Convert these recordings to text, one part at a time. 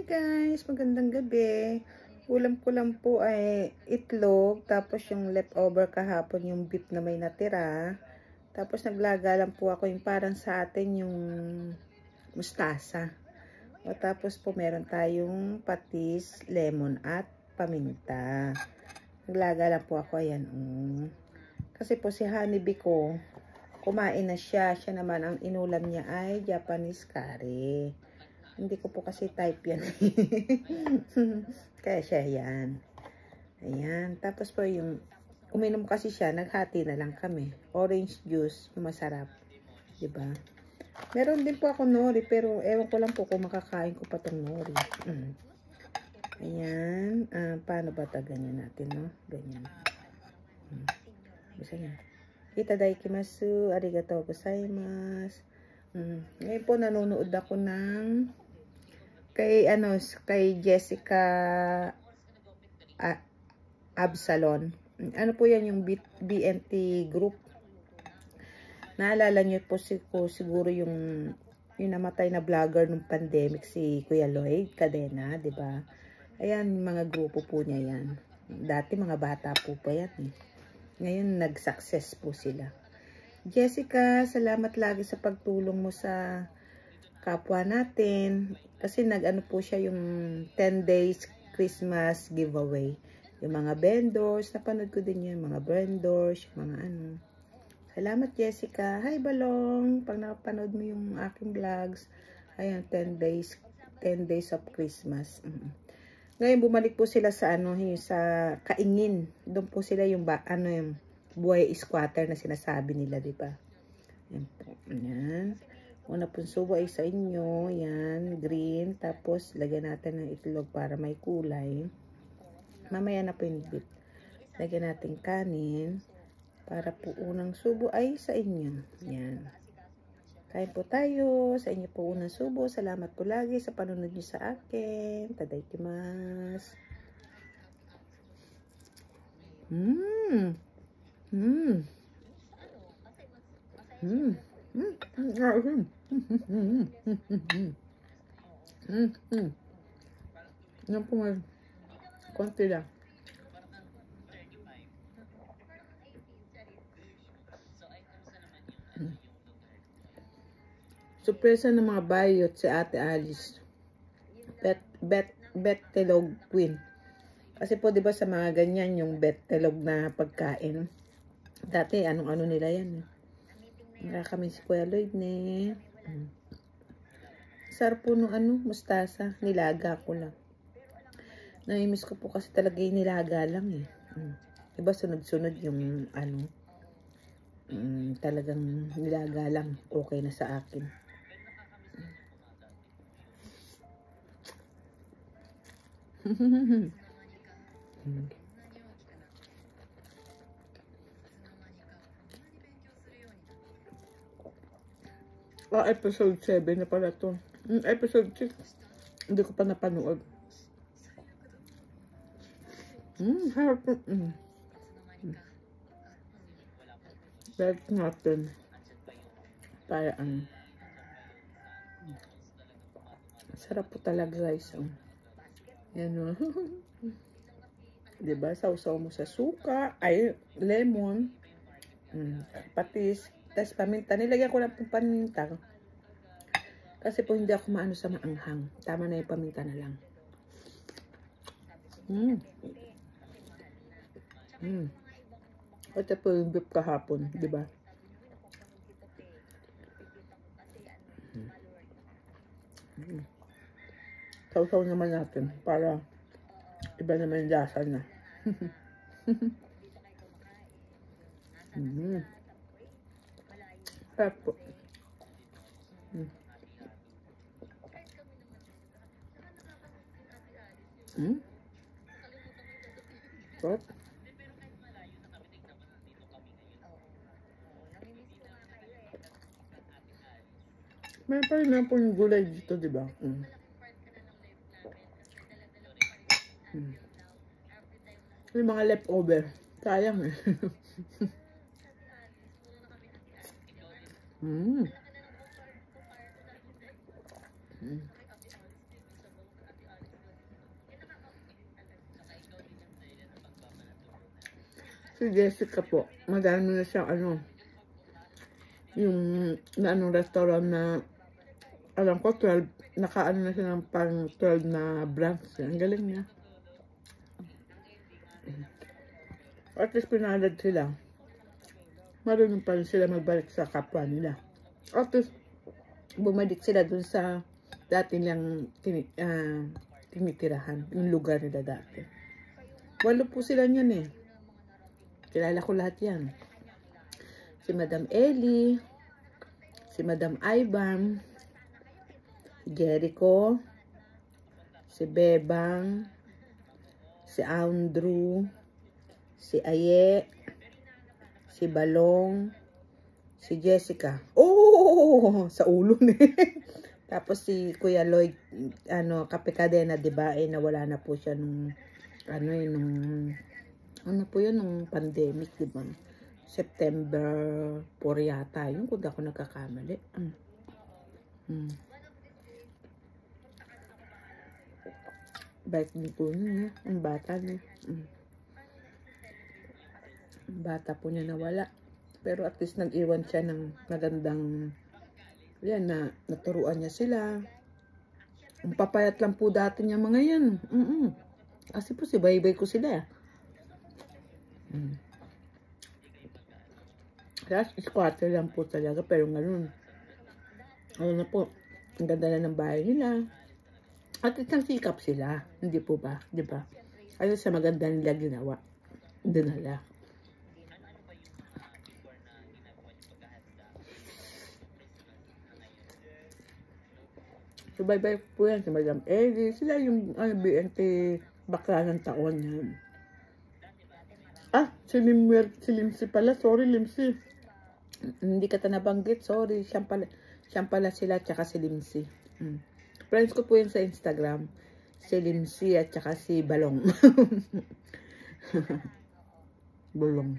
Hi guys, magandang gabi. Ulam ko lang po ay itlog, tapos yung leftover kahapon yung beef na may natira. Tapos naglaga lang po ako yung parang sa atin yung mustasa. O tapos po meron tayong patis, lemon at paminta. Naglaga lang po ako, ayan. Kasi po si honeybee ko, kumain na siya. Siya naman ang inulam niya ay Japanese curry. Hindi ko po kasi type yan. Kaya siya yan. Ayan. Tapos po yung uminom kasi siya, naghati na lang kami. Orange juice, yung masarap. Diba? Meron din po ako nori, pero ewan ko lang po kung makakain ko pa tong nori. Ayan. Paano ba ito? Ganyan natin, no? Ganyan. Gusto niya. Itadakimasu. Arigatou gozaimasu. Ngayon po nanonood ako ng kay Jessica Absalon. Ano po yan yung BNT group. Naalala niyo po siguro yung namatay na vlogger nung pandemic, si Kuya Lloyd Cadena, 'di ba? Ayan, mga grupo po niya yan. Dati mga bata po pa yan eh. Ngayon nag-success po sila. Jessica, salamat lagi sa pagtulong mo sa kapwa natin. Kasi nag-ano po siya yung 10 days Christmas giveaway. Yung mga vendors, napanood ko din yun. Mga vendors, yung mga ano. Salamat Jessica. Hi Balong. Pag napanood mo yung aking vlogs. Ayan, 10 days of Christmas. Ngayon bumalik po sila sa ano, yung sa Kaingin. Doon po sila yung yung buhay squatter na sinasabi nila, di ba? Ayan po. Ayan. Una pong subo ay sa inyo. Yan, green. Tapos, lagyan natin ng itlog para may kulay. Mamaya na po yung beef. Lagyan natin kanin. Para po unang subo ay sa inyo. Yan. Kain po tayo. Sa inyo po unang subo. Salamat po lagi sa panunod niyo sa akin. Tadaikimasu. Yan po nga. Konti lang. Surpresa ng mga bayot si Ate Alice. Bettelog Queen. Kasi po 'di ba sa mga ganyan yung bettelog na pagkain. Dati anong-ano nila yan eh. Wala kami si Kuya Lloyd ne. Sarap po nung mustasa. Nilaga ko lang. Naimiss ko po kasi talaga yung nilaga lang eh. Diba sunod-sunod yung talagang nilaga lang. Okay na sa akin. Episode 7 na pala to. Episode 6. Hindi ko pa napanood. Harap. Balik natin. Para sarap po talaga guys. Yan o. Diba? Sausaw mo sa suka. Ay, lemon. Patis. Tapos paminta. Nilagyan ko lang pong paminta. Kasi po hindi ako maano sa maanghang. Tama na yung paminta na lang. Ito po yung beef kahapon. Diba? Sausaw naman natin. Para iba naman yung lasa na. Sarap po. Sarap. May pa rin na po yung gulay dito, diba? Yung mga leftover. Sayang eh. Si Jessica po, madami na siyang ano, yung na anong restaurant na alam ko 12, nakaano na siya ng pang 12 na branch. Ang galing niya. At least pinalad sila. Marunong pa rin sila magbalik sa kapwa nila. At least bumalik sila dun sa dati nilang tinitirahan, yung lugar nila dati. 8 po sila niyan eh. Kilala ko lahat yan. Si Madam Ellie, si Madam Ivan, si Jericho, si Bebang, si Andrew, si Aye, si Balong, si Jessica. Oh, sa ulo ni. Tapos si Kuya Lloyd, Kape Cadena, diba? Nawala na po siya nung, ano po yun, nung pandemic, diba? September 4 yata. Yun, kung ako nagkakamali. Bait din po niya. Ang bata niya. Ang bata po niya nawala. Pero at least nag-iwan siya ng magandang, yan, na naturuan niya sila. Ang papayat lang po dati niya mga yan. Kasi po si Baybay ko sila. Kaya squatter lang po talaga, pero ngayon, ano na po, ang ganda na ng bahay nila. At isang sikap sila, hindi po ba? Di ba? Ano sa maganda nila ginawa, dinala. So, bye-bye po yan si Madam Ellie. Sila yung BNT bakla ng taon yan. Si Limsi pala. Sorry, Limsi. Hindi ka nabanggit. Sorry. Siyang pala sila, tsaka si Limsi. Friends ko po yun sa Instagram. Si Limsi at tsaka si Balong. Balong.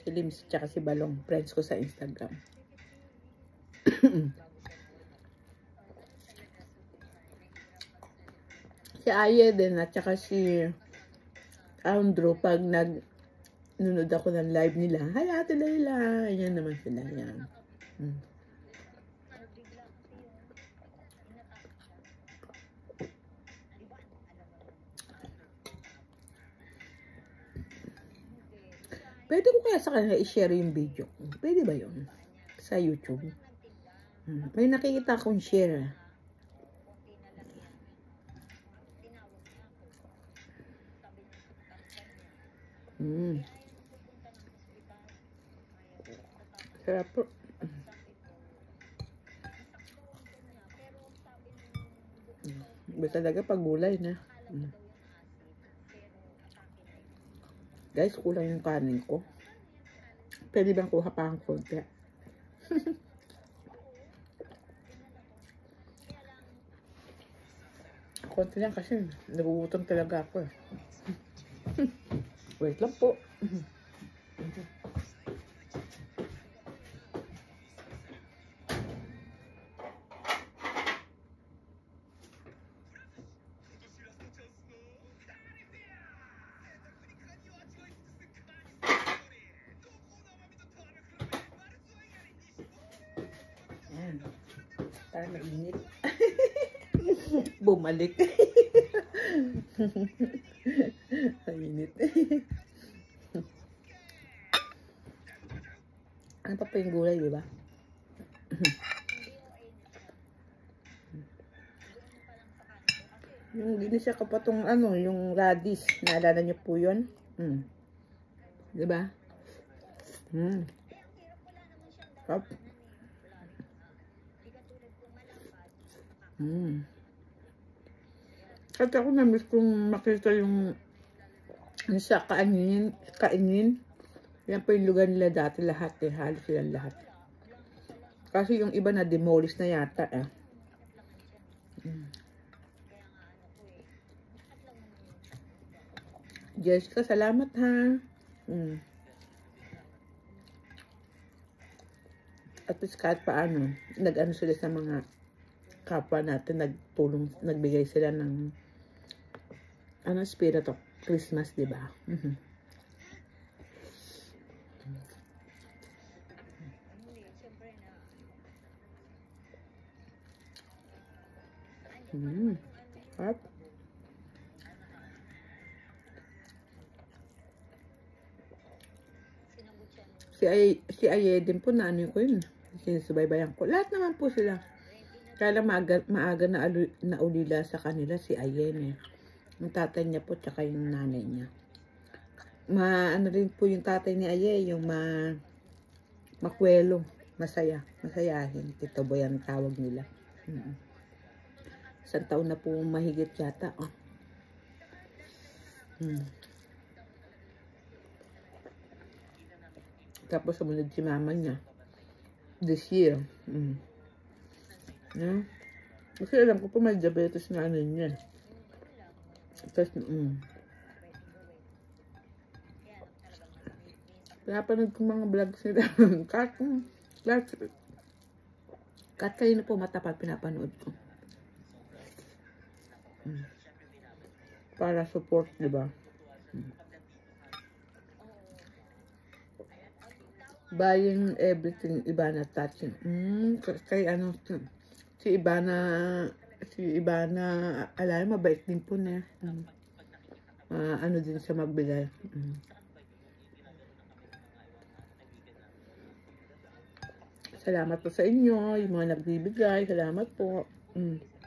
Si Limsi tsaka si Balong. Friends ko sa Instagram. Si Aye din at saka si Andrew, pag nunod ako ng live nila, hi Ate Leila, yan naman sila yan. Pwede ko kaya sa kanila i-share yung video. Pwede ba yun? Sa YouTube. May nakikita akong share. Sarap po. Ba talaga pag gulay na. Guys, kulang yung kanin ko. Pwede bang kuha pa ang konti? Konti lang kasi nagugutom talaga ako eh. Wait lang po. Ayan. Para mainit. Bumalik. Mainit. Ano pa yung gulay, di ba? Yung ginisa ko pa tong yung radish. Naalala niyo po yun? Di ba? Up. At ako na-miss kong makita yung sa kainin. Yan po yung lugar nila dati lahat eh. Halos silang lahat. Kasi yung iba na demolish na yata eh. Jessica, salamat ha. At least kahit paano, nag-ano sila sa mga kapwa natin, nagtulong, nagbigay sila ng spirit of Christmas, di ba? At si Aye din po na ano ko yun. Sinusubaybayan ko. Lahat naman po sila. Kaya lang maaga na ulila sa kanila si Ayen eh. Yung tatay niya po tsaka yung nanay niya. Ano rin po yung tatay ni Aye, yung makwelo, masayahin. Tito Boy ang tawag nila. Isang taon na po mahigit yata. Tapos sumunod si mama niya. This year. Kasi alam ko po may diabetes na ano niya. Tapos, pinapanood ko mga vlogs nila. Kahit kayo na po matapat, pinapanood ko. Para support, di ba? Buying everything, Ibana touching. Kay ano, si Ibana, alam, mabait din po na. Ano din siya magbigay. Salamat po sa inyo, yung mga nagbibigay. Salamat po.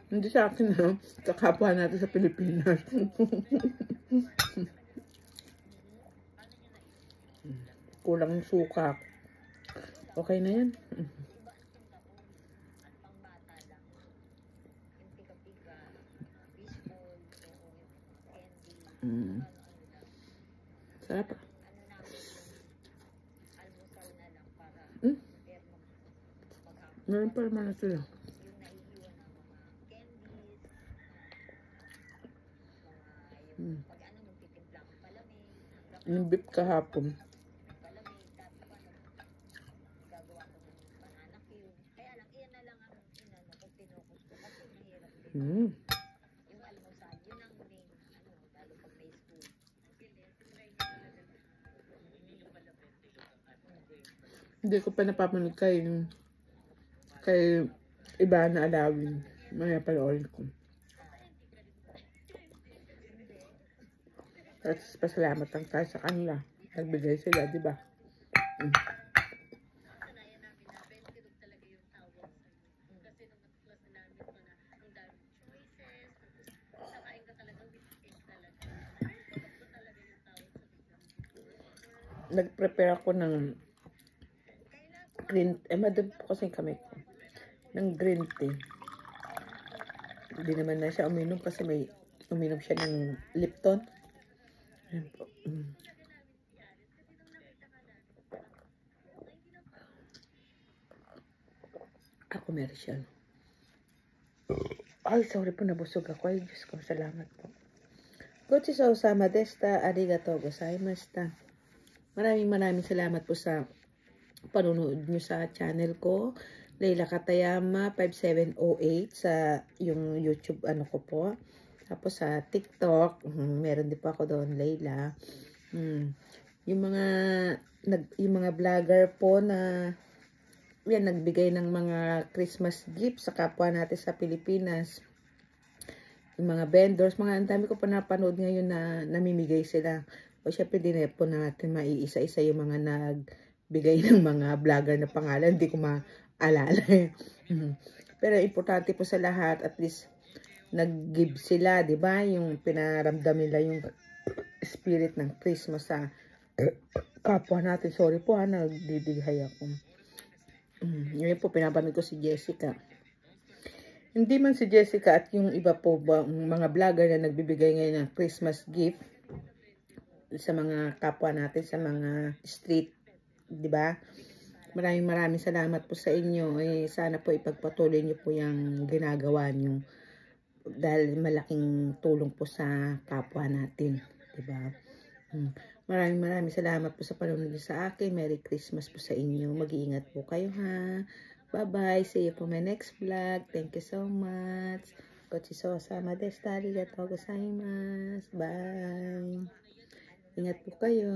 Hindi sa akin ha, sa kapwa natin sa Pilipinas. Kulang yung suka. Okay na yan. Sarap. Meron pa naman na sila. Yung beef kahapon. Hindi ko pa napapanood kay Ibana Alawin. Maya paloorin ko. At pasalamat lang tayo sa kanila. Nagbigay sila, di ba? Nag-prepare ako ng green, madam po kasi kami ng green tea. Hindi naman na siya uminom kasi may uminom siya ng Lipton. Ayan po. Ako meron siya. Ay, sorry po, nabusog ako. Ay, Diyos ko, salamat po. Gochiso sama desta, arigatou gozaimashita. Maraming salamat po sa panunood nyo sa channel ko. Leila Katayama 5708 sa yung YouTube ano ko po. Tapos sa TikTok, meron din po ako doon, Leila. Yung mga vlogger po na yan, nagbigay ng mga Christmas gifts sa kapwa natin sa Pilipinas. Yung mga vendors, ang dami ko pa napanood ngayon na namimigay sila. O syempre din po natin maiisa-isa yung mga nagbigay ng mga vlogger na pangalan. Hindi ko maalala. Pero importante po sa lahat, at least nag-give sila, di ba? Yung pinaramdam nila yung spirit ng Christmas sa kapwa natin. Sorry po nagdidighay ako. Ngayon po, pinapanood ko si Jessica. Hindi man si Jessica at yung iba po ba, mga vlogger na nagbibigay ngayon ng Christmas gift sa mga kapwa natin, sa mga street, di ba? Maraming salamat po sa inyo. Sana po ipagpatuloy niyo po yung ginagawa niyo dahil malaking tulong po sa kapwa natin, di ba? Maraming salamat po sa panonood niyo sa akin. Merry Christmas po sa inyo. Mag-iingat po kayo ha. Bye-bye. See you po my next vlog. Thank you so much. Gochisousama desu. Arigatou gozaimasu. Bye. Ingat po kayo.